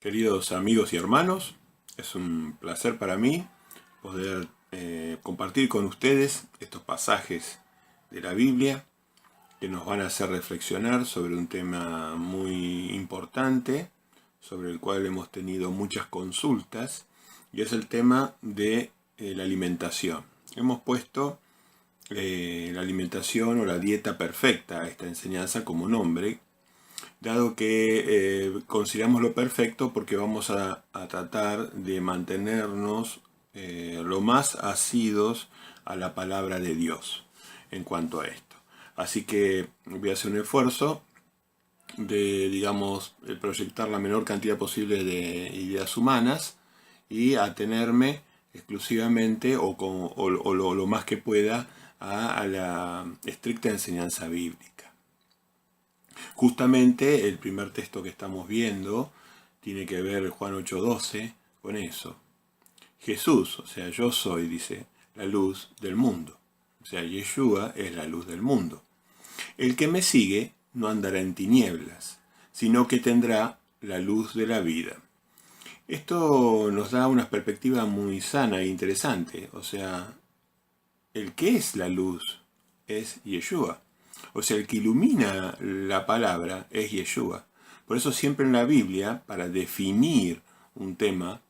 Queridos amigos y hermanos, es un placer para mí poder compartir con ustedes estos pasajes de la Biblia que nos van a hacer reflexionar sobre un tema muy importante, sobre el cual hemos tenido muchas consultas, y es el tema de la alimentación. Hemos puesto la alimentación o la dieta perfecta a esta enseñanza como nombre, dado que consideramos lo perfecto porque vamos a tratar de mantenernos lo más asidos a la palabra de Dios en cuanto a esto. Así que voy a hacer un esfuerzo de, digamos, proyectar la menor cantidad posible de ideas humanas y atenerme exclusivamente o lo más que pueda a la estricta enseñanza bíblica. Justamente el primer texto que estamos viendo tiene que ver Juan 8:12 con eso. Jesús, o sea, yo soy, dice, la luz del mundo. O sea, Yeshua es la luz del mundo. El que me sigue no andará en tinieblas, sino que tendrá la luz de la vida. Esto nos da una perspectiva muy sana e interesante. O sea, el que es la luz es Yeshua. O sea, el que ilumina la palabra es Yeshua. Por eso siempre en la Biblia, para definir un tema,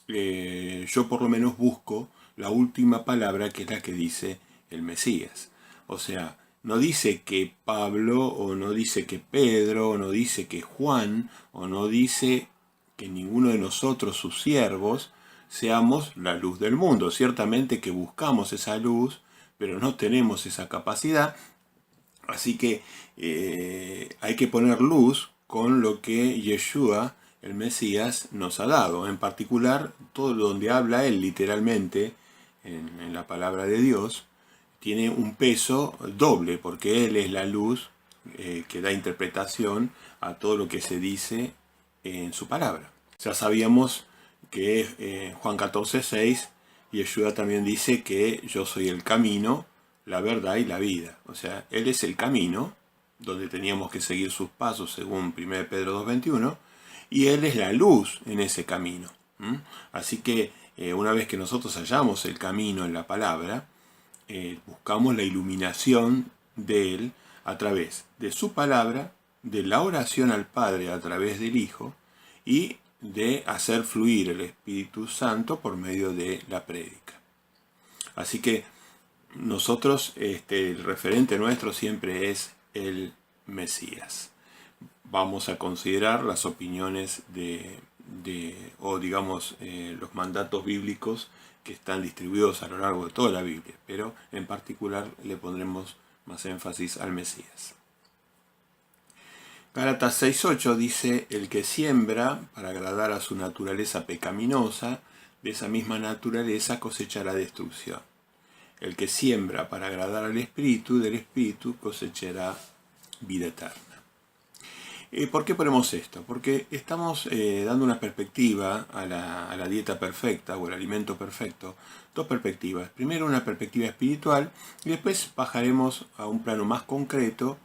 yo por lo menos busco la última palabra, que es la que dice el Mesías. O sea, no dice que Pablo, o no dice que Pedro, o no dice que Juan, o no dice que ninguno de nosotros, sus siervos, seamos la luz del mundo. Ciertamente que buscamos esa luz, pero no tenemos esa capacidad. Así que hay que poner luz con lo que Yeshua, el Mesías, nos ha dado. En particular, todo donde habla él literalmente en la palabra de Dios, tiene un peso doble, porque él es la luz que da interpretación a todo lo que se dice en su palabra. Ya sabíamos que Juan 14:6, Yeshua también dice que yo soy el camino, la verdad y la vida. O sea, él es el camino, donde teníamos que seguir sus pasos según 1 Pedro 2:21, y él es la luz en ese camino. Así que una vez que nosotros hallamos el camino en la palabra, buscamos la iluminación de él a través de su palabra, de la oración al Padre a través del Hijo y de hacer fluir el Espíritu Santo por medio de la prédica. Así que nosotros, el referente nuestro siempre es el Mesías. Vamos a considerar las opiniones o digamos los mandatos bíblicos que están distribuidos a lo largo de toda la Biblia, pero en particular le pondremos más énfasis al Mesías. Gálatas 6:8 dice: el que siembra para agradar a su naturaleza pecaminosa, de esa misma naturaleza cosechará destrucción. El que siembra para agradar al Espíritu, del Espíritu cosechará vida eterna. ¿Por qué ponemos esto? Porque estamos dando una perspectiva a la dieta perfecta o el alimento perfecto. Dos perspectivas. Primero una perspectiva espiritual y después bajaremos a un plano más concreto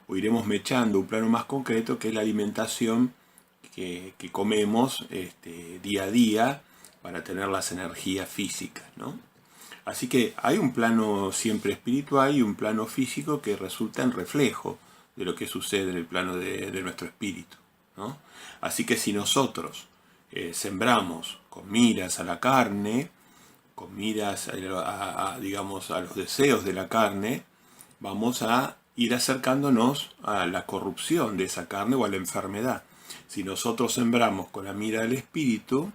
o iremos mechando un plano más concreto, que es la alimentación que comemos día a día para tener las energías físicas, ¿no? Así que hay un plano siempre espiritual y un plano físico que resulta en reflejo de lo que sucede en el plano de nuestro espíritu, ¿no? Así que si nosotros sembramos con miras a la carne, con miras digamos, a los deseos de la carne, vamos a ir acercándonos a la corrupción de esa carne o a la enfermedad. Si nosotros sembramos con la mira del espíritu,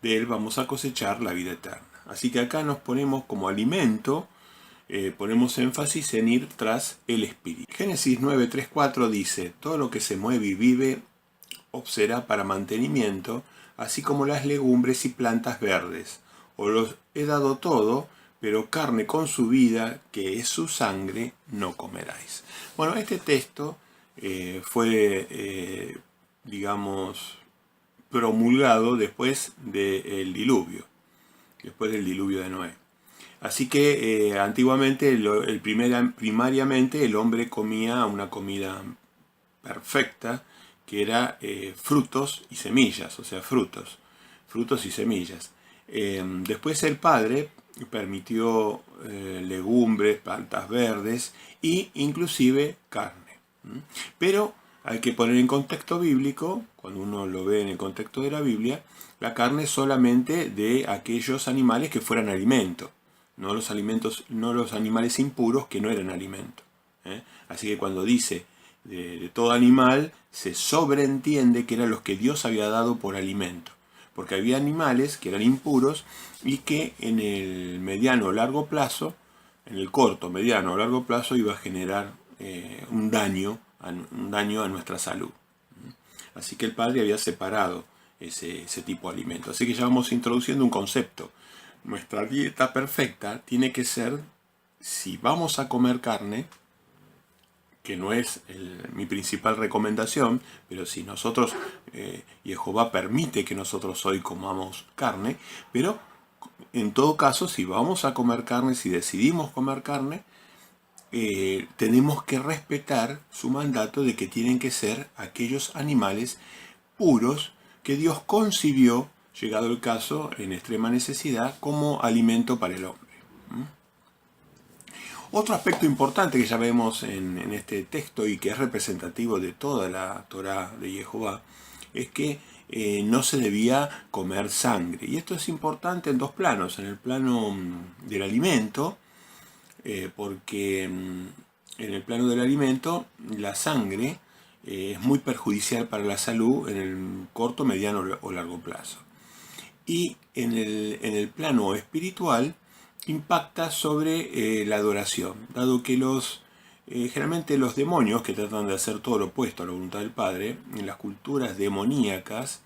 de él vamos a cosechar la vida eterna. Así que acá nos ponemos como alimento, ponemos énfasis en ir tras el espíritu. Génesis 9:3-4 dice: todo lo que se mueve y vive será para mantenimiento, así como las legumbres y plantas verdes. Os los he dado todo, pero carne con su vida, que es su sangre, no comeráis. Bueno, este texto fue, digamos, promulgado después del diluvio de Noé. Así que antiguamente, primariamente, el hombre comía una comida perfecta, que era frutos y semillas, o sea, frutos y semillas. Después el Padre permitió legumbres, plantas verdes e inclusive carne. Pero hay que poner en contexto bíblico, cuando uno lo ve en el contexto de la Biblia, la carne solamente de aquellos animales que fueran alimento, no los animales impuros que no eran alimento. Así que cuando dice de todo animal, se sobreentiende que eran los que Dios había dado por alimento. Porque había animales que eran impuros y que en el mediano o largo plazo, en el corto, mediano o largo plazo, iba a generar un daño a nuestra salud. Así que el Padre había separado ese tipo de alimento. Así que ya vamos introduciendo un concepto. Nuestra dieta perfecta tiene que ser, si vamos a comer carne, que no es mi principal recomendación, pero si nosotros, Jehová permite que nosotros hoy comamos carne, pero en todo caso, si vamos a comer carne, si decidimos comer carne, tenemos que respetar su mandato de que tienen que ser aquellos animales puros que Dios concibió, llegado el caso, en extrema necesidad, como alimento para el hombre. Otro aspecto importante que ya vemos en este texto y que es representativo de toda la Torá de Jehová es que no se debía comer sangre. Y esto es importante en dos planos. En el plano del alimento, porque en el plano del alimento la sangre es muy perjudicial para la salud en el corto, mediano o largo plazo. Y en el plano espiritual impacta sobre la adoración, dado que generalmente los demonios, que tratan de hacer todo lo opuesto a la voluntad del Padre, en las culturas demoníacas,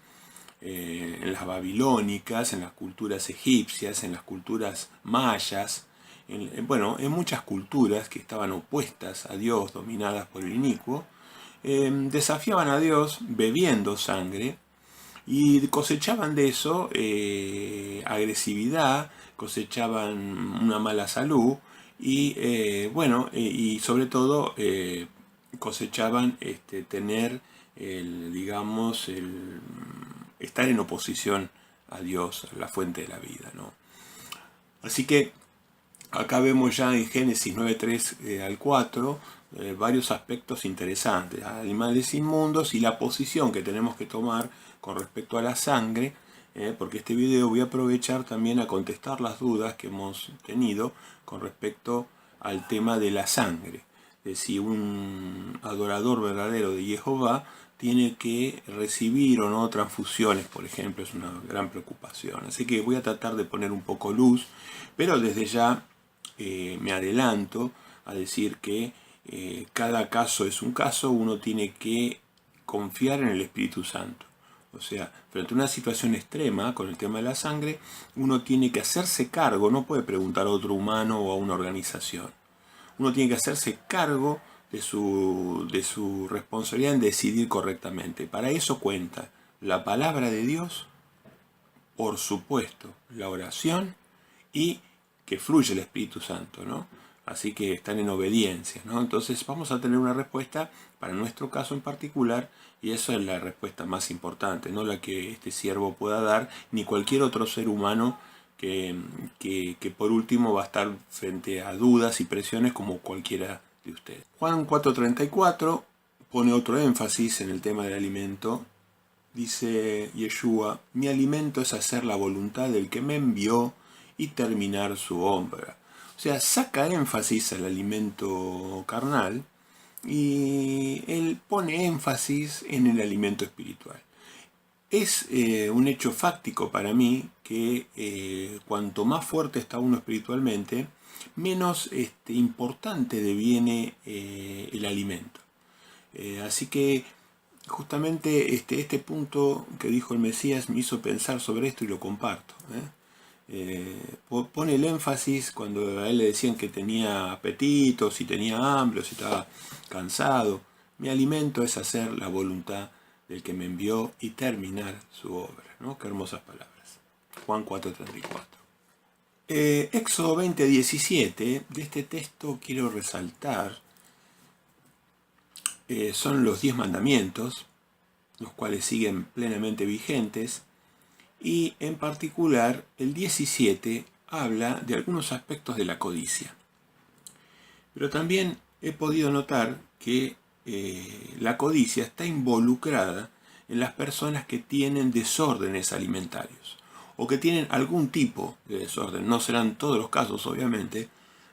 en las babilónicas, en las culturas egipcias, en las culturas mayas, en muchas culturas que estaban opuestas a Dios, dominadas por el inicuo, desafiaban a Dios bebiendo sangre y cosechaban de eso agresividad, cosechaban una mala salud y y sobre todo cosechaban tener estar en oposición a Dios, a la fuente de la vida, ¿no? Así que acá vemos ya en Génesis 9:3 al 4 varios aspectos interesantes, animales inmundos y la posición que tenemos que tomar con respecto a la sangre, porque este video voy a aprovechar también a contestar las dudas que hemos tenido con respecto al tema de la sangre, de si un adorador verdadero de Jehová tiene que recibir o no transfusiones, por ejemplo, es una gran preocupación. Así que voy a tratar de poner un poco luz, pero desde ya me adelanto a decir que cada caso es un caso, uno tiene que confiar en el Espíritu Santo. O sea, frente a una situación extrema con el tema de la sangre, uno tiene que hacerse cargo, no puede preguntar a otro humano o a una organización. Uno tiene que hacerse cargo de su responsabilidad en decidir correctamente. Para eso cuenta la palabra de Dios, por supuesto, la oración y que fluye el Espíritu Santo, ¿no? Así que están en obediencia, ¿no? Entonces vamos a tener una respuesta para nuestro caso en particular y esa es la respuesta más importante, no la que este siervo pueda dar, ni cualquier otro ser humano que por último va a estar frente a dudas y presiones como cualquiera de ustedes. Juan 4:34 pone otro énfasis en el tema del alimento. Dice Yeshua, mi alimento es hacer la voluntad del que me envió y terminar su obra. O sea, saca énfasis al alimento carnal y él pone énfasis en el alimento espiritual. Es un hecho fáctico para mí que cuanto más fuerte está uno espiritualmente, menos importante deviene el alimento. Así que justamente este punto que dijo el Mesías me hizo pensar sobre esto y lo comparto. Pone el énfasis cuando a él le decían que tenía apetito, si tenía hambre, si estaba cansado. Mi alimento es hacer la voluntad del que me envió y terminar su obra, ¿no? Qué hermosas palabras. Juan 4:34. Éxodo 20:17, de este texto quiero resaltar, son los 10 mandamientos, los cuales siguen plenamente vigentes, y en particular el 17 habla de algunos aspectos de la codicia. Pero también he podido notar que la codicia está involucrada en las personas que tienen desórdenes alimentarios o que tienen algún tipo de desorden. No serán todos los casos, obviamente.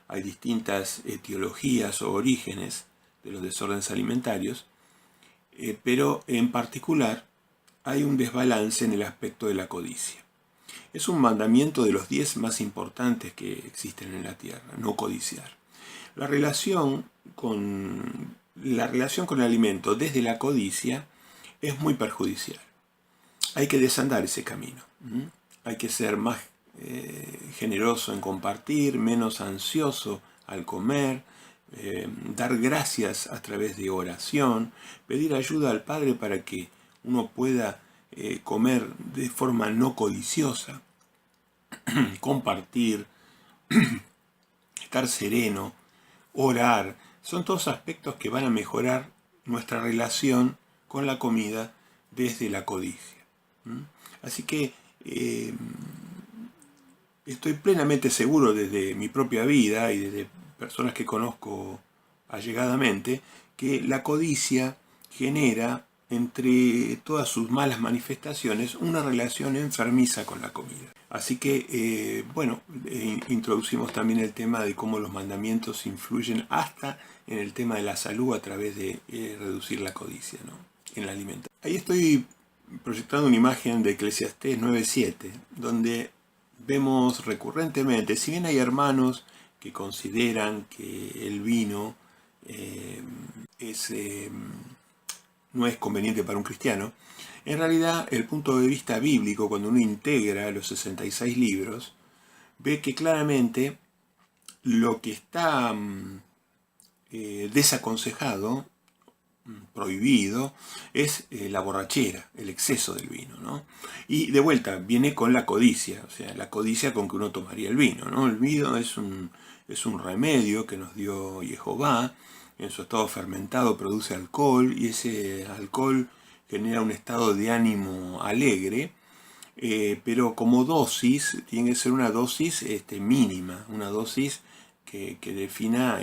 Hay distintas etiologías o orígenes de los desórdenes alimentarios, pero en particular hay un desbalance en el aspecto de la codicia. Es un mandamiento de los 10 más importantes que existen en la tierra, no codiciar. La relación con el alimento desde la codicia es muy perjudicial. Hay que desandar ese camino. Hay que ser más generoso en compartir, menos ansioso al comer, dar gracias a través de oración, pedir ayuda al Padre para que uno pueda comer de forma no codiciosa, compartir, estar sereno, orar. Son todos aspectos que van a mejorar nuestra relación con la comida desde la codicia. Así que estoy plenamente seguro desde mi propia vida y desde personas que conozco allegadamente que la codicia genera entre todas sus malas manifestaciones una relación enfermiza con la comida. Así que, introducimos también el tema de cómo los mandamientos influyen hasta en el tema de la salud a través de reducir la codicia, ¿no?, en la alimentación. Ahí estoy proyectando una imagen de Eclesiastés 9:7, donde vemos recurrentemente, si bien hay hermanos que consideran que el vino no es conveniente para un cristiano, en realidad el punto de vista bíblico, cuando uno integra los 66 libros, ve que claramente lo que está desaconsejado, prohibido, es la borrachera, el exceso del vino, ¿no? Y de vuelta, viene con la codicia, o sea, la codicia con que uno tomaría el vino, ¿no? El vino es un remedio que nos dio Jehová. En su estado fermentado produce alcohol, y ese alcohol genera un estado de ánimo alegre, pero como dosis, tiene que ser una dosis mínima, una dosis que defina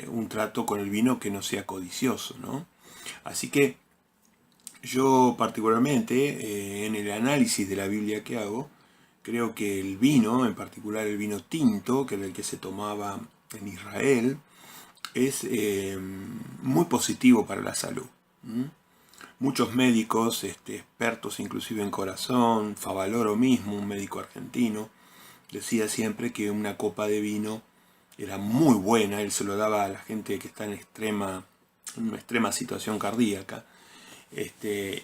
un trato con el vino que no sea codicioso, ¿no? Así que yo particularmente, en el análisis de la Biblia que hago, creo que el vino, en particular el vino tinto, que era el que se tomaba en Israel, es muy positivo para la salud. Muchos médicos, expertos inclusive en corazón, Favaloro mismo, un médico argentino, decía siempre que una copa de vino era muy buena. Él se lo daba a la gente que está en una extrema situación cardíaca.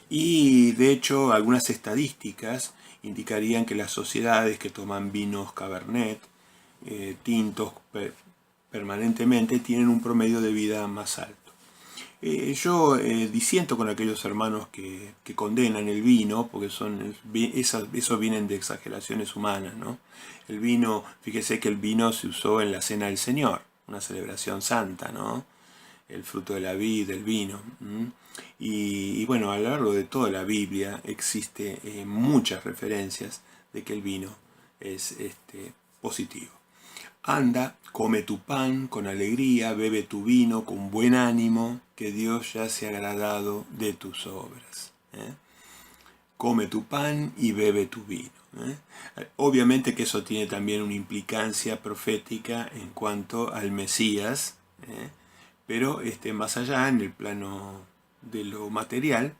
Y de hecho algunas estadísticas indicarían que las sociedades que toman vinos Cabernet, tintos permanentemente, tienen un promedio de vida más alto. Yo disiento con aquellos hermanos que condenan el vino, porque eso vienen de exageraciones humanas, ¿no? El vino, fíjese que el vino se usó en la Cena del Señor, una celebración santa, ¿no? El fruto de la vid, el vino. Y bueno, a lo largo de toda la Biblia existe muchas referencias de que el vino es positivo. Anda, come tu pan con alegría, bebe tu vino con buen ánimo, que Dios ya se ha agradado de tus obras. Come tu pan y bebe tu vino. Obviamente que eso tiene también una implicancia profética en cuanto al Mesías, pero más allá, en el plano de lo material,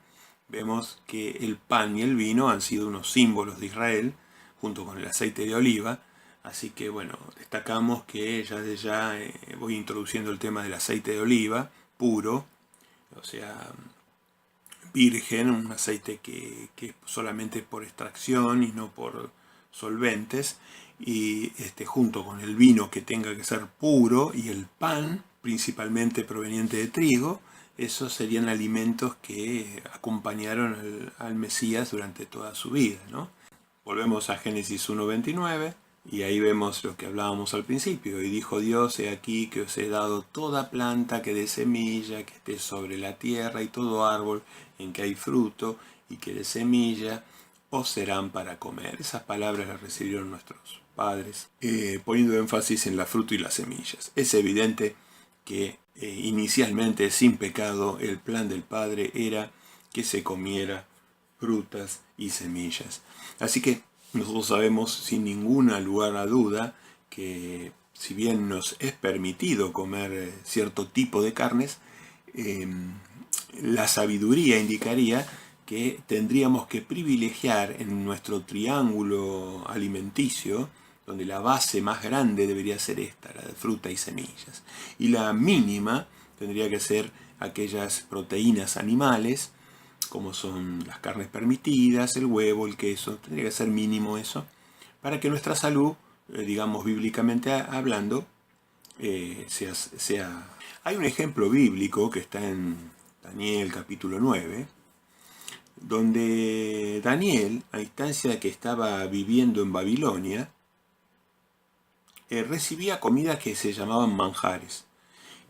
vemos que el pan y el vino han sido unos símbolos de Israel, junto con el aceite de oliva. Así que bueno, destacamos que ya voy introduciendo el tema del aceite de oliva puro, o sea, virgen, un aceite que es solamente por extracción y no por solventes, y junto con el vino que tenga que ser puro y el pan, principalmente proveniente de trigo. Esos serían alimentos que acompañaron al Mesías durante toda su vida, ¿no? Volvemos a Génesis 1:29. Y ahí vemos lo que hablábamos al principio. Y dijo Dios: he aquí que os he dado toda planta que dé semilla, que esté sobre la tierra, y todo árbol en que hay fruto y que dé semilla, os serán para comer. Esas palabras las recibieron nuestros padres, poniendo énfasis en la fruta y las semillas. Es evidente que inicialmente, sin pecado, el plan del Padre era que se comiera frutas y semillas. Así que nosotros sabemos sin ningún lugar a duda que, si bien nos es permitido comer cierto tipo de carnes, la sabiduría indicaría que tendríamos que privilegiar en nuestro triángulo alimenticio, donde la base más grande debería ser esta, la de fruta y semillas, y la mínima tendría que ser aquellas proteínas animales, como son las carnes permitidas, el huevo, el queso. Tendría que ser mínimo eso, para que nuestra salud, digamos bíblicamente hablando, sea... Hay un ejemplo bíblico que está en Daniel capítulo 9, donde Daniel, a instancia de que estaba viviendo en Babilonia, recibía comida que se llamaban manjares.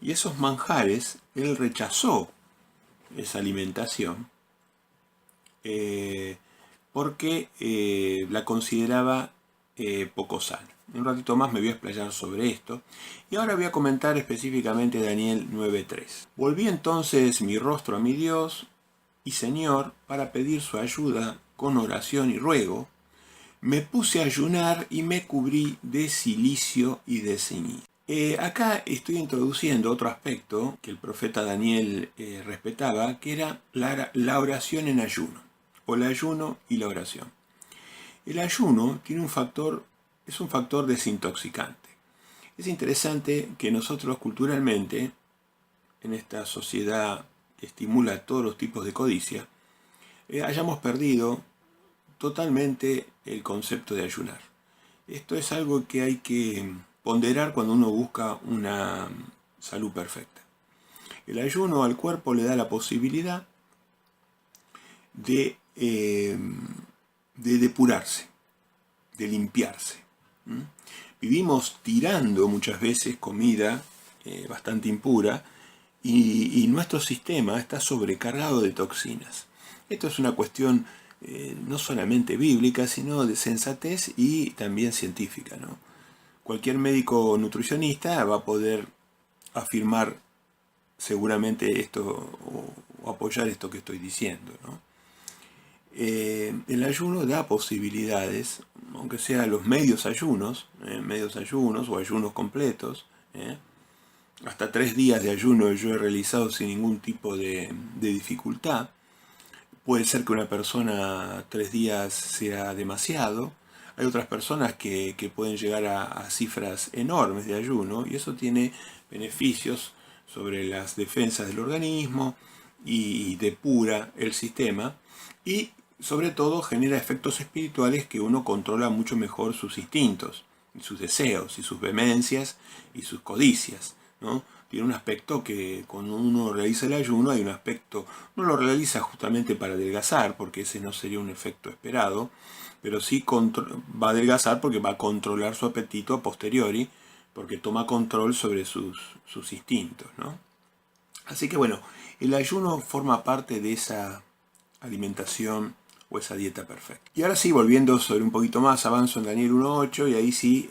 Y esos manjares, él rechazó esa alimentación, porque la consideraba poco sana. Un ratito más me voy a explayar sobre esto, y ahora voy a comentar específicamente Daniel 9:3. Volví entonces mi rostro a mi Dios y Señor para pedir su ayuda con oración y ruego. Me puse a ayunar y me cubrí de cilicio y de ceniza. Acá estoy introduciendo otro aspecto que el profeta Daniel respetaba, que era la oración en ayuno, o el ayuno y la oración. El ayuno tiene es un factor desintoxicante. Es interesante que nosotros culturalmente, en esta sociedad que estimula todos los tipos de codicia, hayamos perdido totalmente el concepto de ayunar. Esto es algo que hay que ponderar cuando uno busca una salud perfecta. El ayuno al cuerpo le da la posibilidad de depurarse, de limpiarse. Vivimos tirando muchas veces comida bastante impura, y nuestro sistema está sobrecargado de toxinas. Esto es una cuestión no solamente bíblica, sino de sensatez y también científica, ¿no? Cualquier médico nutricionista va a poder afirmar seguramente esto, o apoyar esto que estoy diciendo, ¿no? El ayuno da posibilidades, aunque sea los medios ayunos o ayunos completos. Hasta 3 días de ayuno yo he realizado sin ningún tipo de dificultad. Puede ser que una persona 3 días sea demasiado. Hay otras personas que pueden llegar a cifras enormes de ayuno, y eso tiene beneficios sobre las defensas del organismo y depura el sistema, y sobre todo genera efectos espirituales, que uno controla mucho mejor sus instintos, sus deseos y sus vehemencias y sus codicias, ¿no? Tiene un aspecto que cuando uno realiza el ayuno, hay un aspecto, no lo realiza justamente para adelgazar, porque ese no sería un efecto esperado, pero sí va a adelgazar porque va a controlar su apetito a posteriori, porque toma control sobre sus instintos, ¿no? Así que bueno, el ayuno forma parte de esa alimentación o esa dieta perfecta. Y ahora sí, volviendo sobre un poquito más, avanzo en Daniel 1:8, y ahí sí,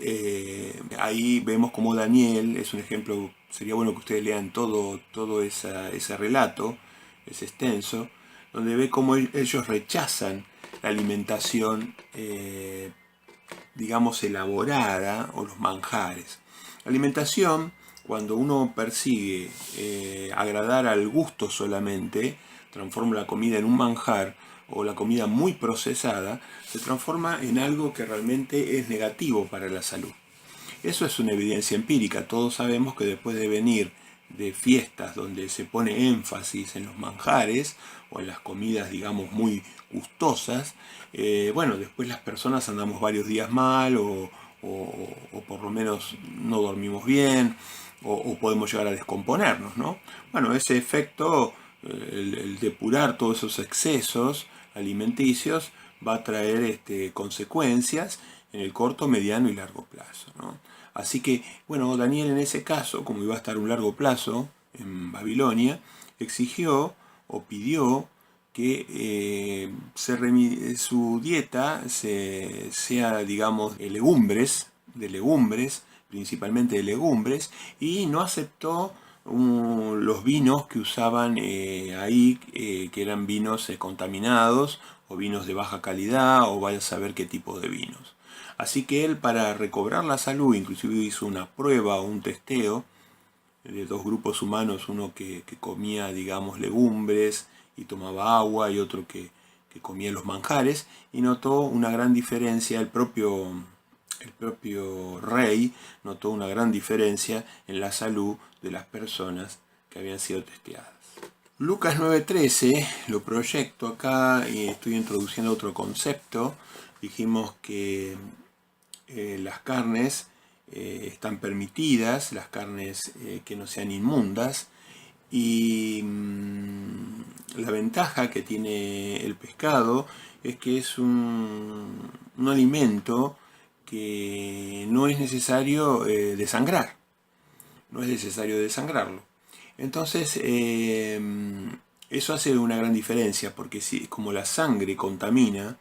ahí vemos como Daniel es un ejemplo. Sería bueno que ustedes lean todo ese relato, es extenso, donde ve cómo ellos rechazan la alimentación, digamos, elaborada, o los manjares. La alimentación, cuando uno persigue agradar al gusto solamente, transforma la comida en un manjar, o la comida muy procesada, se transforma en algo que realmente es negativo para la salud. Eso es una evidencia empírica. Todos sabemos que después de venir de fiestas donde se pone énfasis en los manjares o en las comidas, digamos, muy gustosas, bueno, después las personas andamos varios días mal, o por lo menos no dormimos bien, o podemos llegar a descomponernos, ¿no? Bueno, ese efecto, el depurar todos esos excesos alimenticios, va a traer consecuencias, en el corto, mediano y largo plazo, ¿no? Así que, bueno, Daniel en ese caso, como iba a estar un largo plazo en Babilonia, exigió o pidió que su dieta sea, digamos, de legumbres, principalmente de legumbres, y no aceptó los vinos que usaban ahí, que eran vinos contaminados o vinos de baja calidad o vaya a saber qué tipo de vinos. Así que él, para recobrar la salud, inclusive hizo una prueba o un testeo de dos grupos humanos, uno que comía, digamos, legumbres y tomaba agua y otro que comía los manjares, y notó una gran diferencia. El propio rey notó una gran diferencia en la salud de las personas que habían sido testeadas. Lucas 9:13 lo proyecto acá y estoy introduciendo otro concepto. Dijimos que las carnes están permitidas, las carnes que no sean inmundas, y la ventaja que tiene el pescado es que es un alimento que no es necesario desangrar, no es necesario desangrarlo. Entonces eso hace una gran diferencia, porque como la sangre contamina,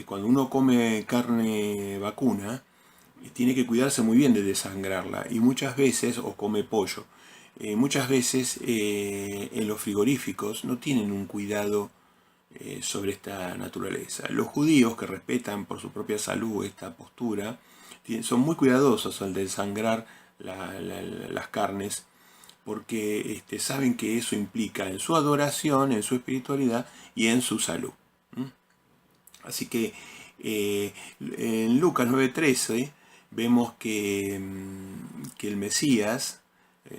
cuando uno come carne vacuna, tiene que cuidarse muy bien de desangrarla, y muchas veces, o come pollo, muchas veces en los frigoríficos no tienen un cuidado sobre esta naturaleza. Los judíos, que respetan por su propia salud esta postura, son muy cuidadosos al desangrar las carnes, porque saben que eso implica en su adoración, en su espiritualidad y en su salud. Así que en Lucas 9:13 vemos que el Mesías,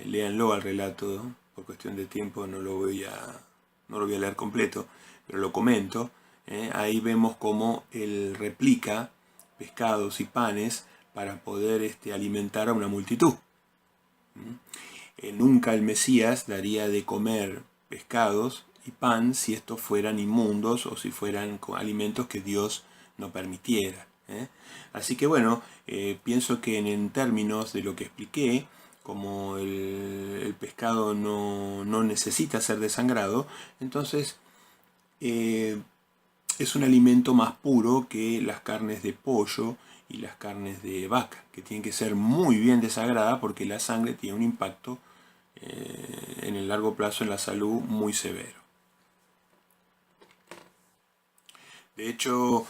léanlo al relato, por cuestión de tiempo no lo voy a leer completo, pero lo comento. Ahí vemos cómo él replica pescados y panes para poder alimentar a una multitud. Nunca el Mesías daría de comer pescados y pan si estos fueran inmundos o si fueran alimentos que Dios no permitiera. Así que bueno, pienso que en términos de lo que expliqué, como el pescado no necesita ser desangrado, entonces es un alimento más puro que las carnes de pollo y las carnes de vaca, que tienen que ser muy bien desangradas, porque la sangre tiene un impacto en el largo plazo en la salud muy severo. De hecho,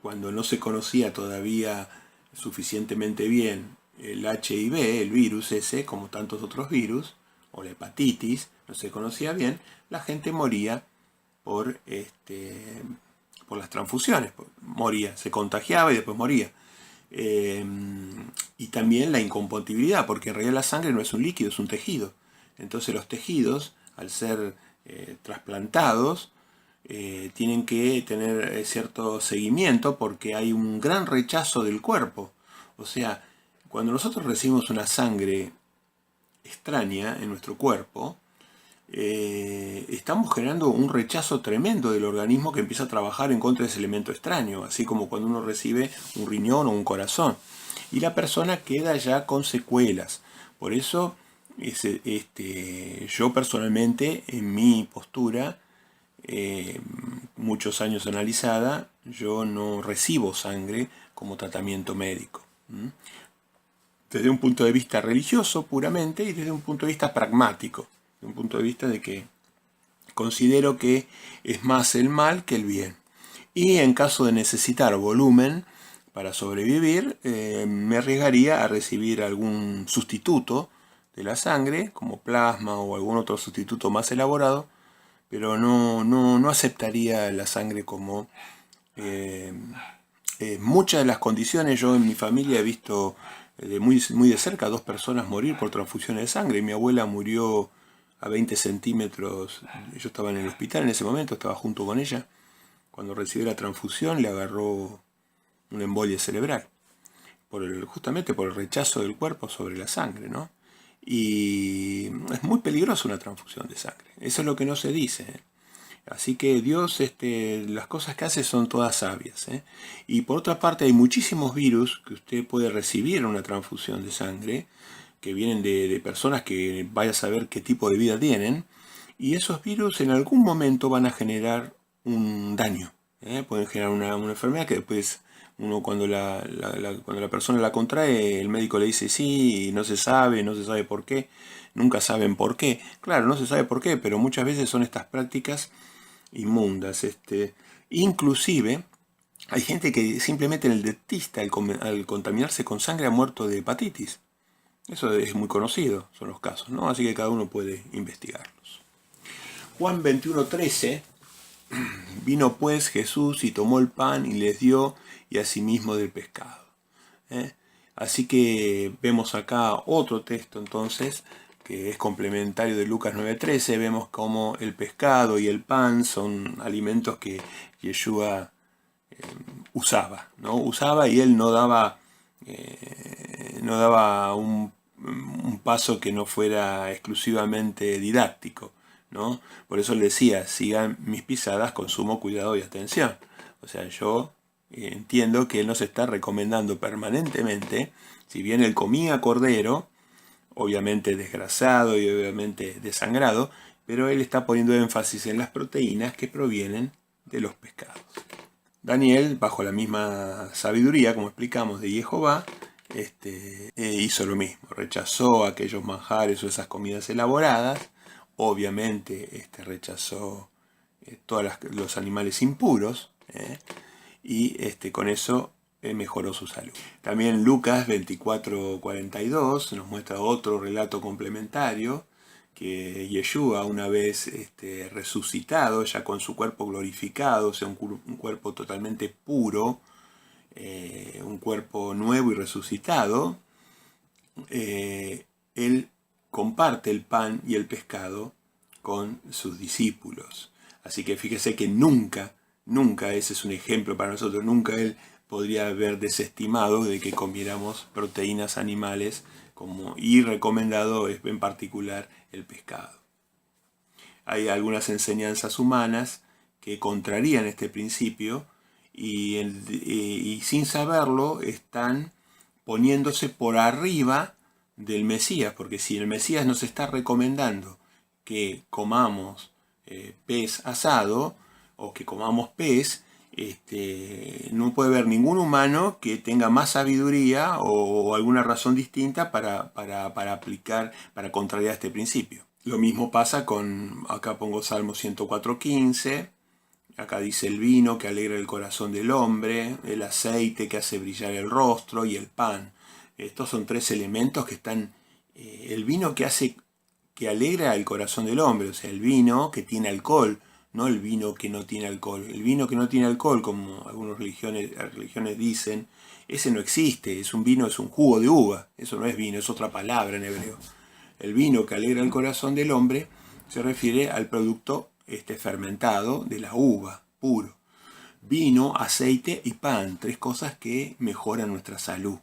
cuando no se conocía todavía suficientemente bien el HIV, el virus ese, como tantos otros virus, o la hepatitis, no se conocía bien, la gente moría por las transfusiones. Moría, se contagiaba y después moría. Y también la incompatibilidad, porque en realidad la sangre no es un líquido, es un tejido. Entonces los tejidos, al ser trasplantados, tienen que tener cierto seguimiento, porque hay un gran rechazo del cuerpo. O sea, cuando nosotros recibimos una sangre extraña en nuestro cuerpo, estamos generando un rechazo tremendo del organismo, que empieza a trabajar en contra de ese elemento extraño, así como cuando uno recibe un riñón o un corazón, y la persona queda ya con secuelas. Por eso yo personalmente, en mi postura, muchos años analizada, yo no recibo sangre como tratamiento médico, desde un punto de vista religioso puramente, y desde un punto de vista pragmático, de un punto de vista de que considero que es más el mal que el bien. Y en caso de necesitar volumen para sobrevivir, me arriesgaría a recibir algún sustituto de la sangre, como plasma o algún otro sustituto más elaborado, pero no aceptaría la sangre como muchas de las condiciones. Yo en mi familia he visto muy de cerca 2 personas morir por transfusiones de sangre. Mi abuela murió a 20 centímetros, yo estaba en el hospital en ese momento, estaba junto con ella. Cuando recibió la transfusión le agarró una embolia cerebral, justamente por el rechazo del cuerpo sobre la sangre, ¿no? Y es muy peligrosa una transfusión de sangre, eso es lo que no se dice. Así que Dios, las cosas que hace son todas sabias. Y por otra parte hay muchísimos virus que usted puede recibir en una transfusión de sangre, que vienen de personas que vaya a saber qué tipo de vida tienen, y esos virus en algún momento van a generar un daño. Pueden generar una enfermedad que después uno cuando cuando la persona la contrae, el médico le dice sí, y no se sabe por qué, nunca saben por qué. Claro, no se sabe por qué, pero muchas veces son estas prácticas inmundas. Inclusive hay gente que simplemente el dentista al contaminarse con sangre ha muerto de hepatitis. Eso es muy conocido, son los casos, ¿no? Así que cada uno puede investigarlos. Juan 21:13, vino pues Jesús y tomó el pan y les dio, y asimismo del pescado. Así que vemos acá otro texto entonces, que es complementario de Lucas 9:13, vemos cómo el pescado y el pan son alimentos que Yeshua usaba, ¿no? Usaba, y él no daba un paso que no fuera exclusivamente didáctico, ¿no? Por eso le decía, sigan mis pisadas con sumo cuidado y atención. O sea, yo entiendo que él nos está recomendando permanentemente, si bien él comía cordero, obviamente desgrasado y obviamente desangrado, pero él está poniendo énfasis en las proteínas que provienen de los pescados. Daniel, bajo la misma sabiduría, como explicamos, de Jehová, hizo lo mismo, rechazó aquellos manjares o esas comidas elaboradas, obviamente rechazó todos los animales impuros, y con eso mejoró su salud. También Lucas 24:42 nos muestra otro relato complementario, que Yeshua, una vez resucitado, ya con su cuerpo glorificado, o sea, un cuerpo totalmente puro, un cuerpo nuevo y resucitado, él comparte el pan y el pescado con sus discípulos. Así que fíjese que nunca, ese es un ejemplo para nosotros, nunca él podría haber desestimado de que comiéramos proteínas animales, y recomendado en particular el pescado. Hay algunas enseñanzas humanas que contrarían este principio, y sin saberlo están poniéndose por arriba del Mesías, porque si el Mesías nos está recomendando que comamos pez asado o que comamos pez, no puede haber ningún humano que tenga más sabiduría o alguna razón distinta para aplicar, para contrariar este principio. Lo mismo pasa con, acá pongo Salmo 104:15, acá dice el vino que alegra el corazón del hombre, el aceite que hace brillar el rostro y el pan. Estos son tres elementos que están, el vino que alegra el corazón del hombre, o sea, el vino que tiene alcohol, no el vino que no tiene alcohol. El vino que no tiene alcohol, como algunas religiones dicen, ese no existe, es un jugo de uva, eso no es vino, es otra palabra en hebreo. El vino que alegra el corazón del hombre se refiere al producto fermentado de la uva, puro. Vino, aceite y pan, tres cosas que mejoran nuestra salud.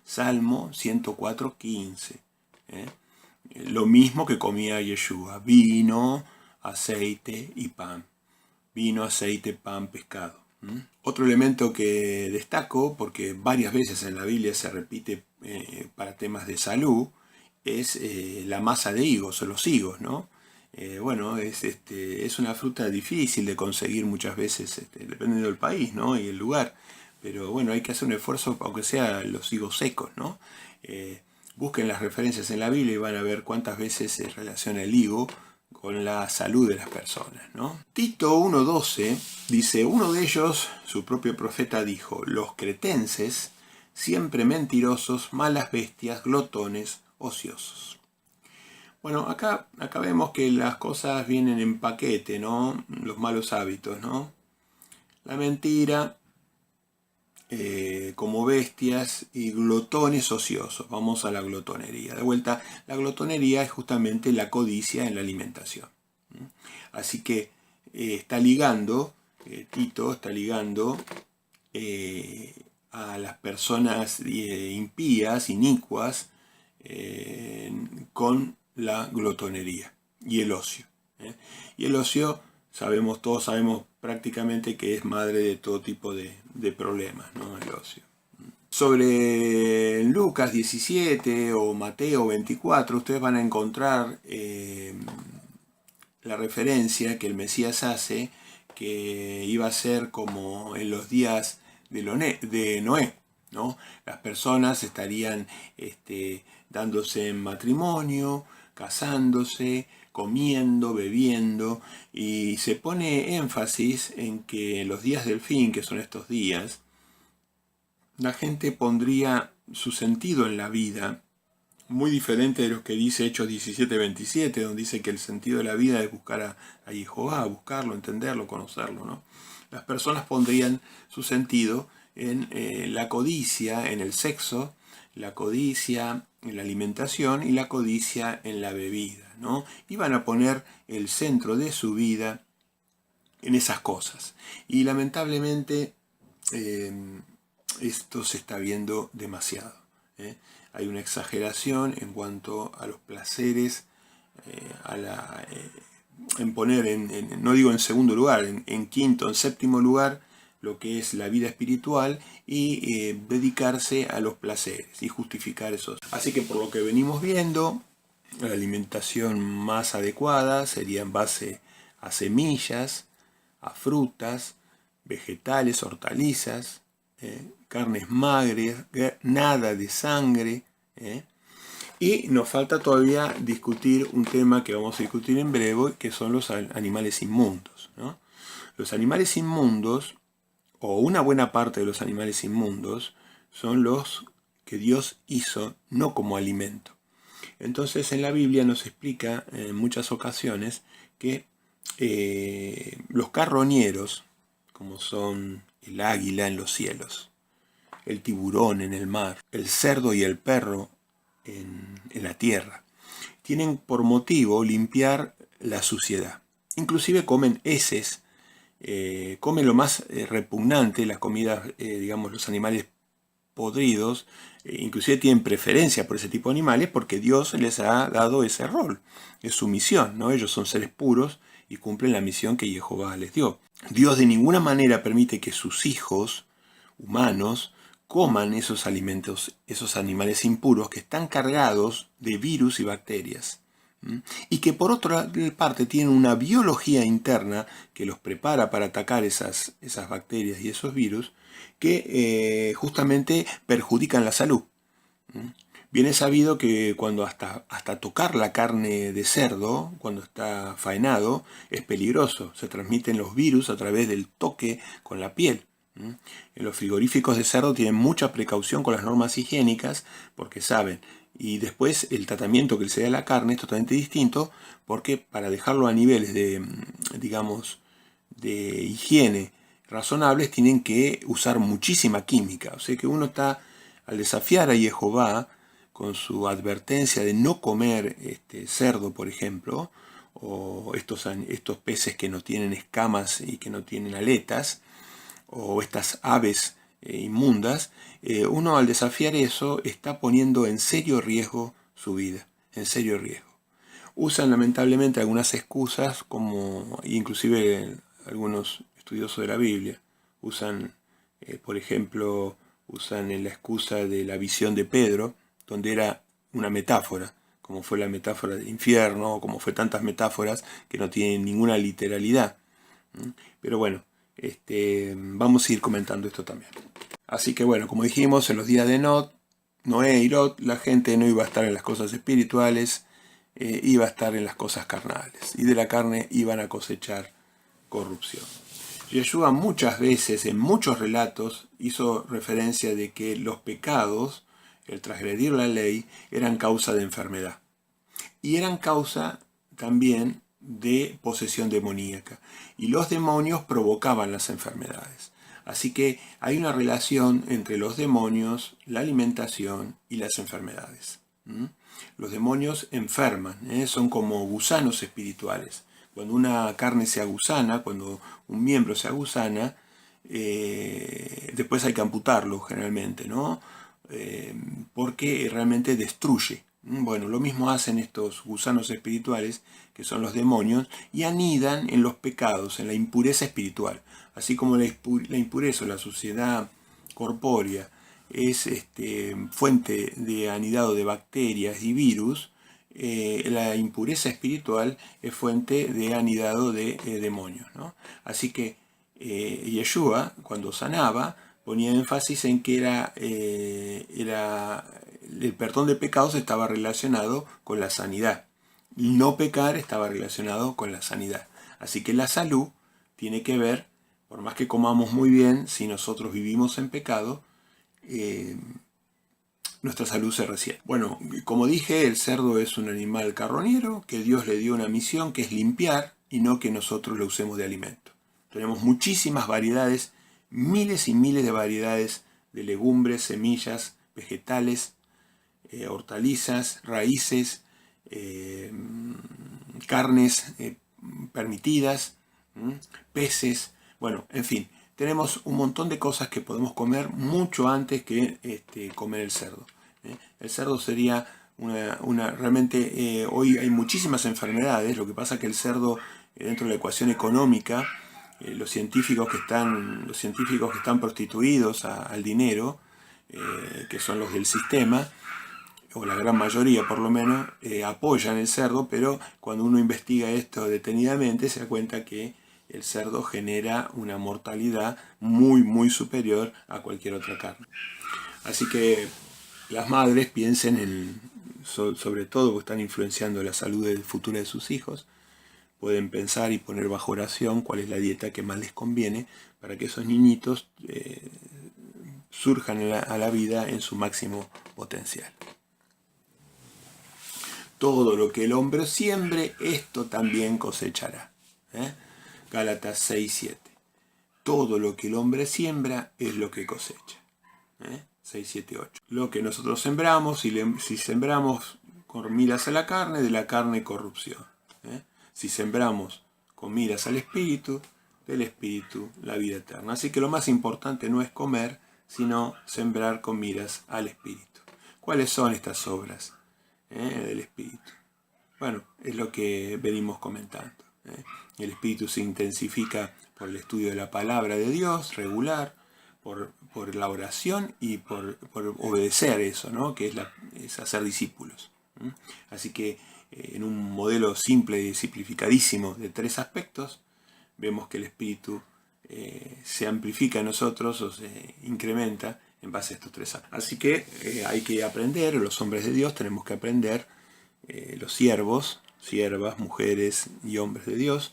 Salmo 104:15. Lo mismo que comía Yeshua, vino, aceite y pan. Vino, aceite, pan, pescado. Otro elemento que destaco, porque varias veces en la Biblia se repite para temas de salud, es la masa de higos o los higos, ¿no? Es una fruta difícil de conseguir muchas veces, dependiendo del país, ¿no? Y el lugar. Pero bueno, hay que hacer un esfuerzo, aunque sea los higos secos, ¿no? Busquen las referencias en la Biblia y van a ver cuántas veces se relaciona el higo con la salud de las personas, ¿no? Tito 1:12 dice, uno de ellos, su propio profeta, dijo, los cretenses, siempre mentirosos, malas bestias, glotones, ociosos. Bueno, acá vemos que las cosas vienen en paquete, ¿no? Los malos hábitos, ¿no? La mentira, como bestias, y glotones ociosos. Vamos a la glotonería. De vuelta, la glotonería es justamente la codicia en la alimentación. Así que Tito está ligando a las personas impías, inicuas, con la glotonería y el ocio. Y el ocio todos sabemos prácticamente que es madre de todo tipo de problemas, ¿no? El ocio. Sobre Lucas 17 o Mateo 24, ustedes van a encontrar la referencia que el Mesías hace, que iba a ser como en los días de Noé, ¿no? Las personas estarían dándose en matrimonio, casándose, comiendo, bebiendo, y se pone énfasis en que en los días del fin, que son estos días, la gente pondría su sentido en la vida, muy diferente de lo que dice Hechos 17:27, donde dice que el sentido de la vida es buscar a Jehová, buscarlo, entenderlo, conocerlo, ¿no? Las personas pondrían su sentido en la codicia, en el sexo, la codicia en la alimentación y la codicia en la bebida, ¿no? Iban a poner el centro de su vida en esas cosas. Y lamentablemente esto se está viendo demasiado. Hay una exageración en cuanto a los placeres, en poner, no digo en segundo lugar, en quinto, en séptimo lugar, lo que es la vida espiritual y dedicarse a los placeres y justificar esos. Así que por lo que venimos viendo, la alimentación más adecuada sería en base a semillas, a frutas, vegetales, hortalizas, carnes magras, nada de sangre. Y nos falta todavía discutir un tema que vamos a discutir en breve, que son los animales inmundos, ¿no? Los animales inmundos, o una buena parte de los animales inmundos, son los que Dios hizo no como alimento. Entonces en la Biblia nos explica en muchas ocasiones que los carroñeros, como son el águila en los cielos, el tiburón en el mar, el cerdo y el perro en la tierra, tienen por motivo limpiar la suciedad. Inclusive comen heces, comen lo más repugnante, las comidas, digamos, los animales podridos, inclusive tienen preferencia por ese tipo de animales porque Dios les ha dado ese rol, es su misión, ¿no? Ellos son seres puros y cumplen la misión que Jehová les dio. Dios de ninguna manera permite que sus hijos humanos coman esos alimentos, esos animales impuros que están cargados de virus y bacterias, y que por otra parte tienen una biología interna que los prepara para atacar esas bacterias y esos virus que justamente perjudican la salud. Bien es sabido que cuando hasta tocar la carne de cerdo, cuando está faenado, es peligroso. Se transmiten los virus a través del toque con la piel. En los frigoríficos de cerdo tienen mucha precaución con las normas higiénicas porque saben. Y después el tratamiento que se da a la carne es totalmente distinto porque para dejarlo a niveles de, digamos, de higiene razonables tienen que usar muchísima química. O sea que uno está, al desafiar a Jehová con su advertencia de no comer cerdo, por ejemplo, o estos peces que no tienen escamas y que no tienen aletas, o estas aves inmundas, uno al desafiar eso está poniendo en serio riesgo su vida, en serio riesgo. Usan lamentablemente algunas excusas, como inclusive algunos estudiosos de la Biblia, usan, por ejemplo, usan la excusa de la visión de Pedro, donde era una metáfora, como fue la metáfora del infierno, o como fue tantas metáforas que no tienen ninguna literalidad. Pero bueno, vamos a ir comentando esto también. Así que bueno, como dijimos, en los días de Noé y Lot, la gente no iba a estar en las cosas espirituales, iba a estar en las cosas carnales, y de la carne iban a cosechar corrupción. Yeshua muchas veces, en muchos relatos, hizo referencia de que los pecados, el transgredir la ley, eran causa de enfermedad. Y eran causa también de posesión demoníaca. Y los demonios provocaban las enfermedades. Así que hay una relación entre los demonios, la alimentación y las enfermedades. Los demonios enferman, son como gusanos espirituales. Cuando una carne se agusana, cuando un miembro se agusana, después hay que amputarlo generalmente, ¿no? Porque realmente destruye Bueno, lo mismo hacen estos gusanos espirituales, que son los demonios, y anidan en los pecados, en la impureza espiritual. Así como la impureza o la suciedad corpórea es fuente de anidado de bacterias y virus, la impureza espiritual es fuente de anidado de demonios, ¿no? Así que Yeshua, cuando sanaba, ponía énfasis en que el perdón de pecados estaba relacionado con la sanidad. No pecar estaba relacionado con la sanidad. Así que la salud tiene que ver, por más que comamos muy bien, si nosotros vivimos en pecado, nuestra salud se resiente. Bueno, como dije, el cerdo es un animal carroñero que Dios le dio una misión que es limpiar y no que nosotros lo usemos de alimento. Tenemos muchísimas variedades, miles y miles de variedades de legumbres, semillas, vegetales, hortalizas, raíces, carnes permitidas, peces, bueno, en fin, tenemos un montón de cosas que podemos comer mucho antes que comer el cerdo. El cerdo sería realmente hoy hay muchísimas enfermedades, lo que pasa es que el cerdo dentro de la ecuación económica, los científicos que están prostituidos al dinero, que son los del sistema, o la gran mayoría por lo menos, apoyan el cerdo, pero cuando uno investiga esto detenidamente se da cuenta que el cerdo genera una mortalidad muy muy superior a cualquier otra carne. Así que las madres piensen sobre todo porque están influenciando la salud futura de sus hijos, pueden pensar y poner bajo oración cuál es la dieta que más les conviene para que esos niñitos surjan a la vida en su máximo potencial. Todo lo que el hombre siembre, esto también cosechará. Gálatas 6:7. Todo lo que el hombre siembra es lo que cosecha. 6, 7, 8. Lo que nosotros sembramos, si sembramos con miras a la carne, de la carne corrupción. Si sembramos con miras al espíritu, del espíritu la vida eterna. Así que lo más importante no es comer, sino sembrar con miras al espíritu. ¿Cuáles son estas obras del espíritu? Bueno, es lo que venimos comentando. El espíritu se intensifica por el estudio de la palabra de Dios, regular, por la oración y por obedecer eso, ¿no? Que es hacer discípulos. Así que en un modelo simple y simplificadísimo de 3 aspectos, vemos que el espíritu se amplifica en nosotros o se incrementa en base a estos 3 aspectos. Así que hay que aprender, los hombres de Dios tenemos que aprender, los siervos, siervas, mujeres y hombres de Dios,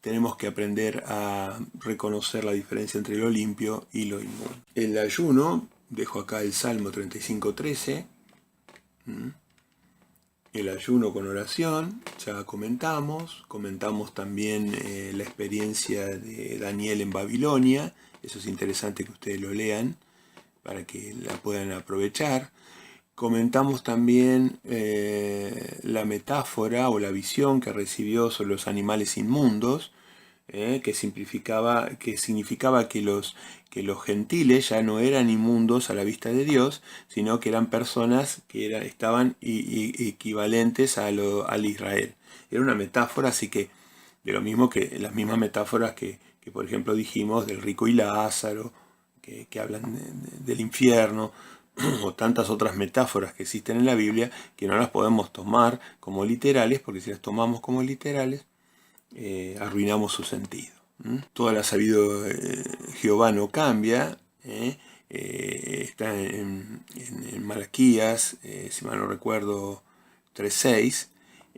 tenemos que aprender a reconocer la diferencia entre lo limpio y lo inmundo. El ayuno, dejo acá el Salmo 35:13, el ayuno con oración, ya comentamos también la experiencia de Daniel en Babilonia, eso es interesante que ustedes lo lean para que la puedan aprovechar. Comentamos también la metáfora o la visión que recibió sobre los animales inmundos, que significaba que los gentiles ya no eran inmundos a la vista de Dios, sino que eran personas que estaban equivalentes al Israel. Era una metáfora, así que de lo mismo que las mismas metáforas que por ejemplo dijimos del rico y Lázaro, que hablan del infierno, o tantas otras metáforas que existen en la Biblia que no las podemos tomar como literales, porque si las tomamos como literales arruinamos su sentido. Toda la sabiduría Jehová no cambia, está en Malaquías, si mal no recuerdo, 3:6,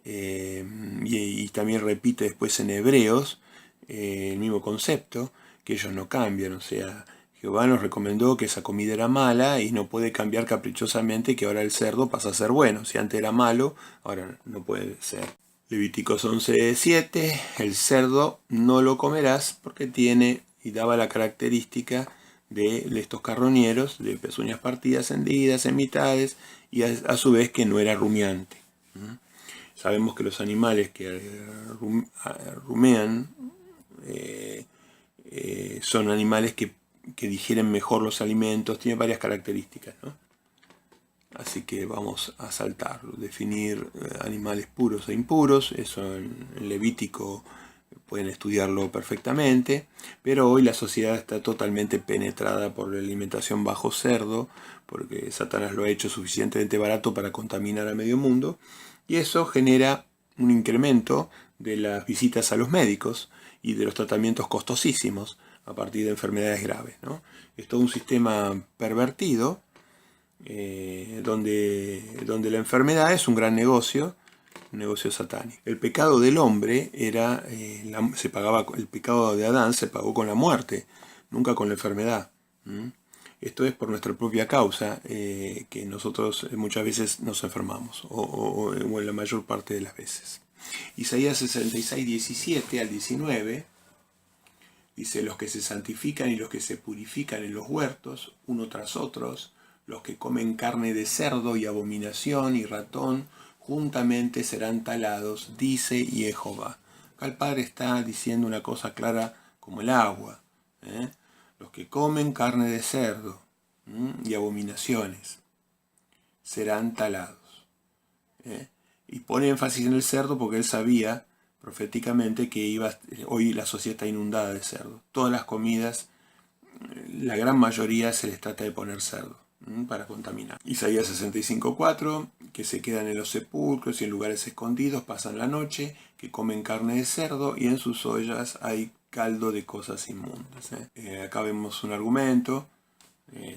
y también repite después en Hebreos el mismo concepto, que ellos no cambian, o sea, Jehová nos recomendó que esa comida era mala y no puede cambiar caprichosamente que ahora el cerdo pasa a ser bueno. Si antes era malo, ahora no puede ser. Levíticos 11:7, el cerdo no lo comerás porque tiene y daba la característica de estos carroñeros, de pezuñas partidas, hendidas, en mitades, y a su vez que no era rumiante. Sabemos que los animales que rumean son animales que digieren mejor los alimentos, tiene varias características, ¿no? Así que vamos a saltarlo. Definir animales puros e impuros, eso en Levítico pueden estudiarlo perfectamente, pero hoy la sociedad está totalmente penetrada por la alimentación bajo cerdo, porque Satanás lo ha hecho suficientemente barato para contaminar a medio mundo, y eso genera un incremento de las visitas a los médicos y de los tratamientos costosísimos a partir de enfermedades graves, ¿no? Es todo un sistema pervertido, donde la enfermedad es un gran negocio, un negocio satánico. El pecado del hombre era, el pecado de Adán se pagó con la muerte, nunca con la enfermedad. Esto es por nuestra propia causa, que nosotros muchas veces nos enfermamos, o en la mayor parte de las veces. Isaías 66, 17 al 19, dice: los que se santifican y los que se purifican en los huertos, uno tras otros, los que comen carne de cerdo y abominación y ratón, juntamente serán talados, dice Jehová. Acá el Padre está diciendo una cosa clara como el agua. Los que comen carne de cerdo y abominaciones serán talados. Y pone énfasis en el cerdo porque él sabía proféticamente que hoy la sociedad está inundada de cerdo. Todas las comidas, la gran mayoría se les trata de poner cerdo para contaminar. Isaías 65:4, que se quedan en los sepulcros y en lugares escondidos, pasan la noche, que comen carne de cerdo y en sus ollas hay caldo de cosas inmundas. Acá vemos un argumento,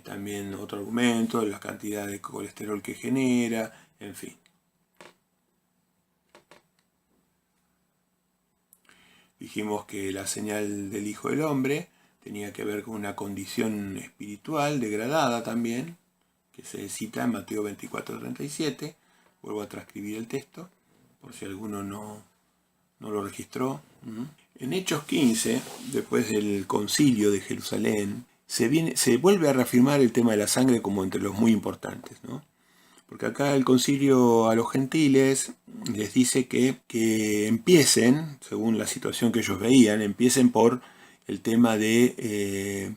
también otro argumento, la cantidad de colesterol que genera, en fin. Dijimos que la señal del Hijo del Hombre tenía que ver con una condición espiritual degradada también, que se cita en Mateo 24:37. Vuelvo a transcribir el texto, por si alguno no lo registró. En Hechos 15, después del concilio de Jerusalén, se vuelve a reafirmar el tema de la sangre como entre los muy importantes, ¿no? Porque acá el concilio a los gentiles les dice que empiecen, según la situación que ellos veían, empiecen por el tema de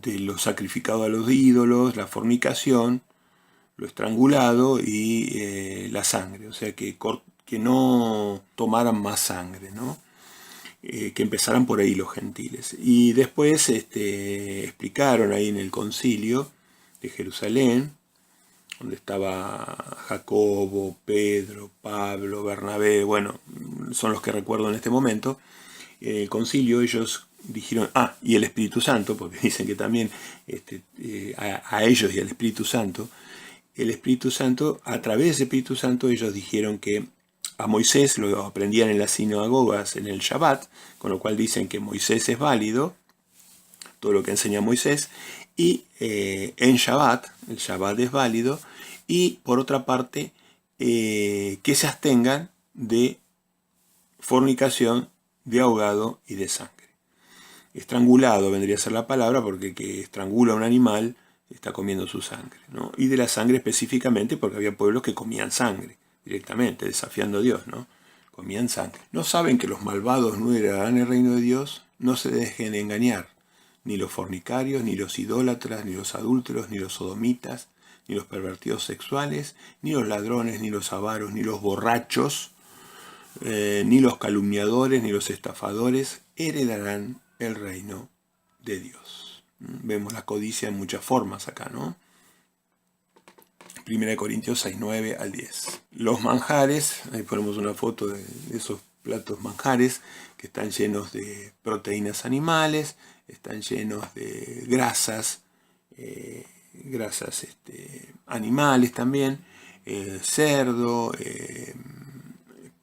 lo sacrificado a los ídolos, la fornicación, lo estrangulado y la sangre. O sea, que no tomaran más sangre, ¿no? Que empezaran por ahí los gentiles. Y después explicaron ahí en el concilio de Jerusalén, donde estaba Jacobo, Pedro, Pablo, Bernabé, bueno, son los que recuerdo en este momento. En el concilio ellos dijeron, y el Espíritu Santo, porque dicen que también a ellos y al Espíritu Santo, a través del Espíritu Santo ellos dijeron que a Moisés lo aprendían en las sinagogas en el Shabbat, con lo cual dicen que Moisés es válido, todo lo que enseña Moisés, y en Shabbat, el Shabbat es válido, y por otra parte, que se abstengan de fornicación, de ahogado y de sangre. Estrangulado vendría a ser la palabra, porque el que estrangula a un animal está comiendo su sangre, ¿no? Y de la sangre específicamente porque había pueblos que comían sangre directamente, desafiando a Dios, ¿no? Comían sangre. ¿No saben que los malvados no heredarán el reino de Dios? No se dejen engañar. Ni los fornicarios, ni los idólatras, ni los adúlteros, ni los sodomitas, ni los pervertidos sexuales, ni los ladrones, ni los avaros, ni los borrachos, ni los calumniadores, ni los estafadores heredarán el reino de Dios. Vemos la codicia en muchas formas acá, ¿no? 1 Corintios 6, 9 al 10. Los manjares, ahí ponemos una foto de esos platos manjares que están llenos de proteínas animales, están llenos de grasas, animales también, cerdo,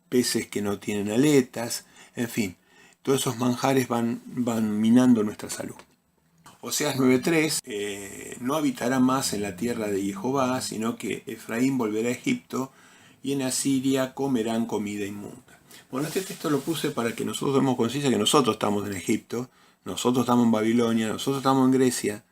peces que no tienen aletas, en fin, todos esos manjares van minando nuestra salud. Oseas 9:3, no habitará más en la tierra de Jehová, sino que Efraín volverá a Egipto y en Asiria comerán comida inmunda. Bueno, este texto lo puse para que nosotros demos conciencia que nosotros estamos en Egipto, nosotros estamos en Babilonia, nosotros estamos en Grecia,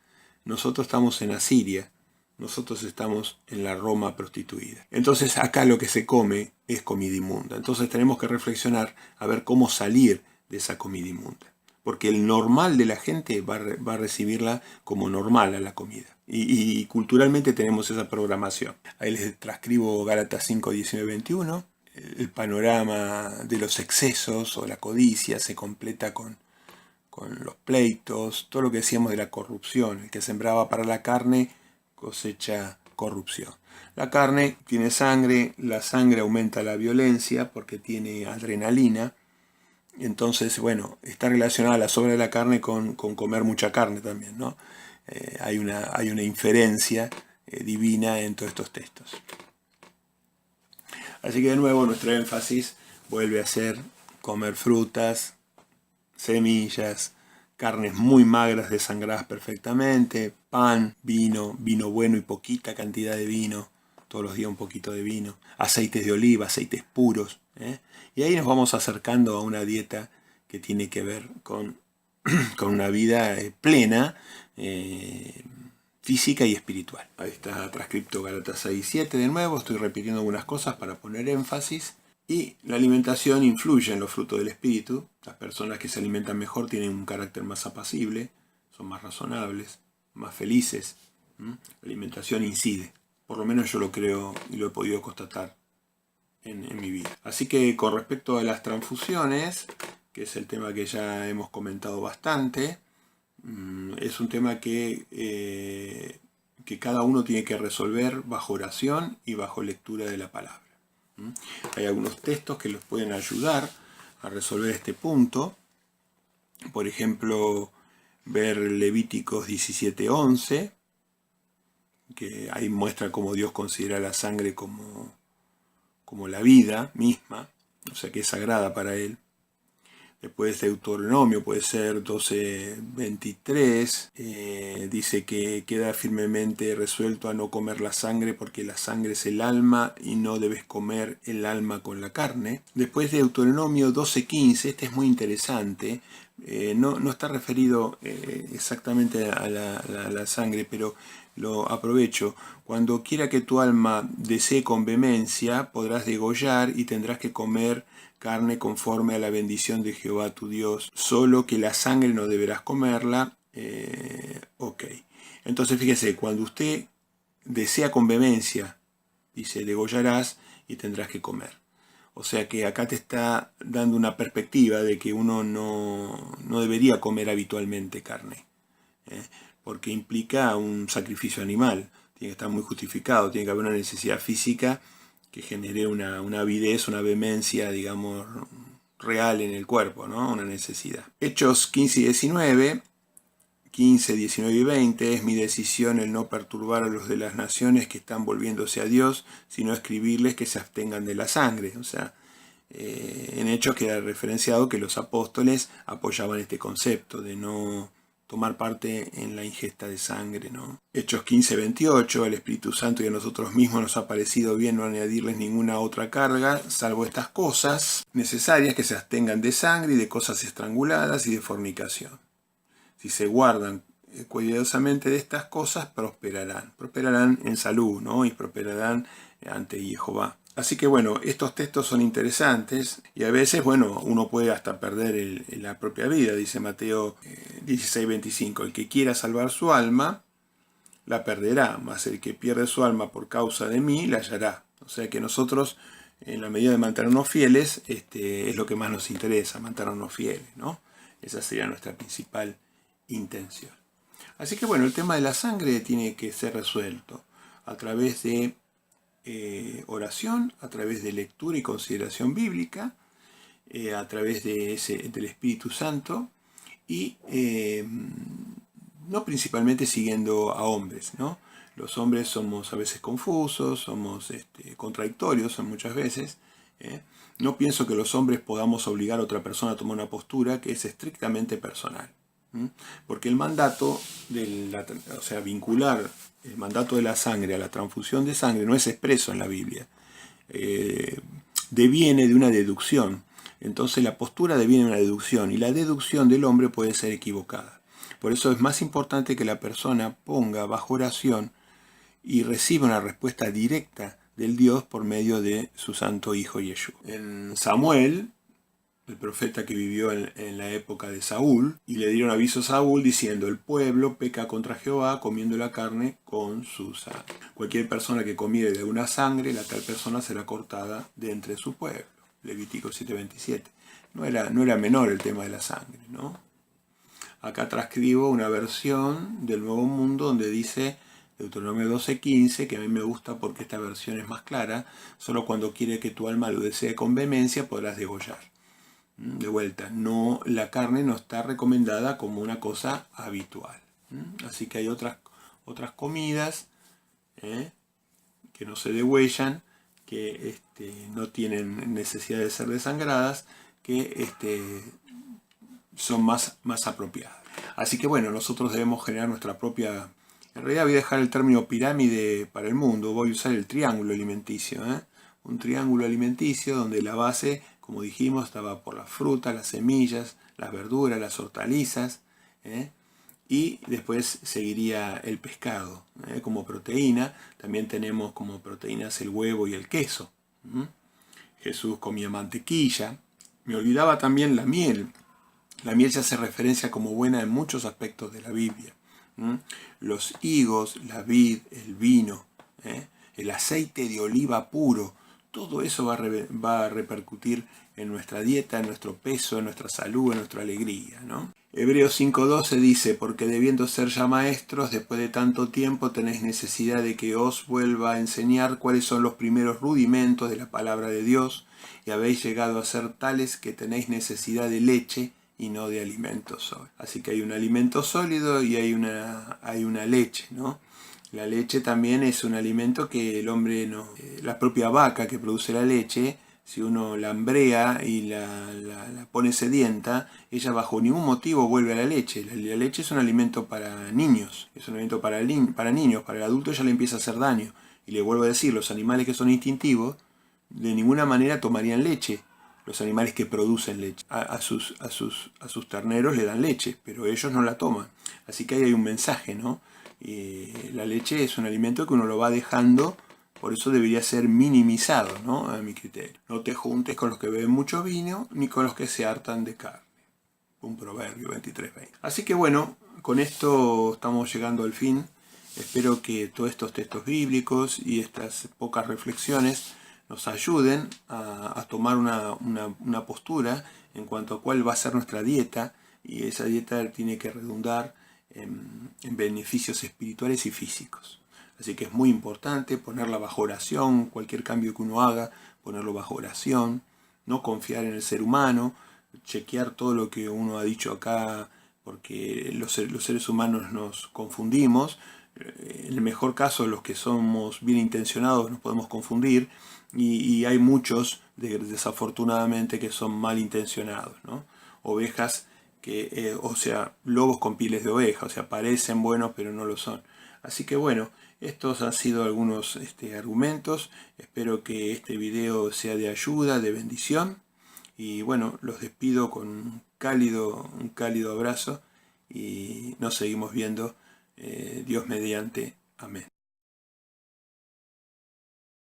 nosotros estamos en Asiria, nosotros estamos en la Roma prostituida. Entonces acá lo que se come es comida inmunda. Entonces tenemos que reflexionar a ver cómo salir de esa comida inmunda. porque el normal de la gente va a recibirla como normal a la comida. Y culturalmente tenemos esa programación. Ahí les transcribo Gálatas 5, 19, 21. El panorama de los excesos o la codicia se completa con los pleitos, todo lo que decíamos de la corrupción. El que sembraba para la carne cosecha corrupción. La carne tiene sangre, la sangre aumenta la violencia porque tiene adrenalina. Entonces, bueno, está relacionada la sobra de la carne con comer mucha carne también, ¿no? Hay una inferencia divina en todos estos textos. Así que de nuevo nuestro énfasis vuelve a ser comer frutas, semillas, carnes muy magras desangradas perfectamente, pan, vino bueno y poquita cantidad de vino, todos los días un poquito de vino, aceites de oliva, aceites puros, y ahí nos vamos acercando a una dieta que tiene que ver con una vida plena, física y espiritual. Ahí está transcripto Gálatas 6:7 de nuevo, estoy repitiendo algunas cosas para poner énfasis. Y la alimentación influye en los frutos del espíritu. Las personas que se alimentan mejor tienen un carácter más apacible, son más razonables, más felices. La alimentación incide. Por lo menos yo lo creo y lo he podido constatar en mi vida. Así que con respecto a las transfusiones, que es el tema que ya hemos comentado bastante, es un tema que cada uno tiene que resolver bajo oración y bajo lectura de la palabra. Hay algunos textos que los pueden ayudar a resolver este punto. Por ejemplo, ver Levíticos 17:11, que ahí muestra cómo Dios considera la sangre como la vida misma, o sea que es sagrada para Él. Después Deuteronomio puede ser 12:23, dice que queda firmemente resuelto a no comer la sangre porque la sangre es el alma y no debes comer el alma con la carne. Después Deuteronomio 12:15, este es muy interesante, no está referido exactamente a la sangre, pero lo aprovecho. Cuando quiera que tu alma desee con vehemencia, podrás degollar y tendrás que comer carne conforme a la bendición de Jehová tu Dios, solo que la sangre no deberás comerla. Ok. Entonces fíjese, cuando usted desea con vehemencia, dice, degollarás y tendrás que comer. O sea que acá te está dando una perspectiva de que uno no debería comer habitualmente carne, porque implica un sacrificio animal, tiene que estar muy justificado, tiene que haber una necesidad física que genere una avidez, una vehemencia, digamos, real en el cuerpo, ¿no? Una necesidad. Hechos 15 y 19, 15, 19 y 20, es mi decisión el no perturbar a los de las naciones que están volviéndose a Dios, sino escribirles que se abstengan de la sangre. O sea, en Hechos queda referenciado que los apóstoles apoyaban este concepto de no tomar parte en la ingesta de sangre, ¿no? Hechos 15, 28, el Espíritu Santo y a nosotros mismos nos ha parecido bien no añadirles ninguna otra carga, salvo estas cosas necesarias, que se abstengan de sangre y de cosas estranguladas y de fornicación. Si se guardan cuidadosamente de estas cosas, prosperarán en salud, ¿no? Y prosperarán ante Jehová. Así que bueno, estos textos son interesantes y a veces, bueno, uno puede hasta perder la propia vida. Dice Mateo 16:25, el que quiera salvar su alma, la perderá, mas el que pierde su alma por causa de mí, la hallará. O sea que nosotros, en la medida de mantenernos fieles, es lo que más nos interesa, mantenernos fieles, ¿no? Esa sería nuestra principal intención. Así que bueno, el tema de la sangre tiene que ser resuelto a través de oración, a través de lectura y consideración bíblica, a través del Espíritu Santo y no principalmente siguiendo a hombres, ¿no? Los hombres somos a veces confusos, somos contradictorios muchas veces. No pienso que los hombres podamos obligar a otra persona a tomar una postura que es estrictamente personal. Porque el mandato, o sea, vincular el mandato de la sangre a la transfusión de sangre no es expreso en la Biblia. Deviene de una deducción. Entonces la postura deviene de una deducción y la deducción del hombre puede ser equivocada. Por eso es más importante que la persona ponga bajo oración y reciba una respuesta directa del Dios por medio de su santo Hijo Yeshua. En Samuel el profeta que vivió en la época de Saúl, y le dieron aviso a Saúl diciendo: el pueblo peca contra Jehová comiendo la carne con su sangre. Cualquier persona que comiere de una sangre, la tal persona será cortada de entre su pueblo. Levítico 7:27. No era menor el tema de la sangre, ¿no? Acá transcribo una versión del Nuevo Mundo donde dice Deuteronomio 12:15, que a mí me gusta porque esta versión es más clara: solo cuando quiere que tu alma lo desee con vehemencia podrás degollar. De vuelta, no, la carne no está recomendada como una cosa habitual. Así que hay otras comidas que no se degüellan, que no tienen necesidad de ser desangradas, que son más apropiadas. Así que bueno, nosotros debemos generar nuestra propia... En realidad voy a dejar el término pirámide para el mundo, voy a usar el triángulo alimenticio. Un triángulo alimenticio donde la base, como dijimos, estaba por las frutas, las semillas, las verduras, las hortalizas, y después seguiría el pescado como proteína. También tenemos como proteínas el huevo y el queso. Jesús comía mantequilla. Me olvidaba también la miel. La miel se hace referencia como buena en muchos aspectos de la Biblia. Los higos, la vid, el vino, el aceite de oliva puro, todo eso va a repercutir en nuestra dieta, en nuestro peso, en nuestra salud, en nuestra alegría, ¿no? Hebreos 5:12 dice: porque debiendo ser ya maestros, después de tanto tiempo tenéis necesidad de que os vuelva a enseñar cuáles son los primeros rudimentos de la palabra de Dios, y habéis llegado a ser tales que tenéis necesidad de leche y no de alimento sólido. Así que hay un alimento sólido y hay una leche, ¿no? La leche también es un alimento que el hombre no... La propia vaca que produce la leche, si uno la hambrea y la pone sedienta, ella bajo ningún motivo vuelve a la leche. La leche es un alimento para niños, es un alimento para niños, para el adulto ya le empieza a hacer daño. Y le vuelvo a decir, los animales que son instintivos, de ninguna manera tomarían leche. Los animales que producen leche. A sus terneros le dan leche, pero ellos no la toman. Así que ahí hay un mensaje, ¿no? La leche es un alimento que uno lo va dejando, por eso debería ser minimizado, ¿no? A mi criterio. No te juntes con los que beben mucho vino, ni con los que se hartan de carne. Un proverbio 23:20. Así que bueno, con esto estamos llegando al fin. Espero que todos estos textos bíblicos y estas pocas reflexiones nos ayuden a tomar una postura en cuanto a cuál va a ser nuestra dieta, y esa dieta tiene que redundar en beneficios espirituales y físicos. Así que es muy importante ponerla bajo oración, cualquier cambio que uno haga, ponerlo bajo oración, no confiar en el ser humano, chequear todo lo que uno ha dicho acá, porque los seres humanos nos confundimos. En el mejor caso, los que somos bien intencionados nos podemos confundir, y hay muchos, desafortunadamente, que son malintencionados, ¿no? Ovejas lobos con pieles de oveja, o sea, parecen buenos pero no lo son. Así que bueno, estos han sido algunos argumentos. Espero que este video sea de ayuda, de bendición, y bueno, los despido con un cálido abrazo y nos seguimos viendo, Dios mediante. Amén.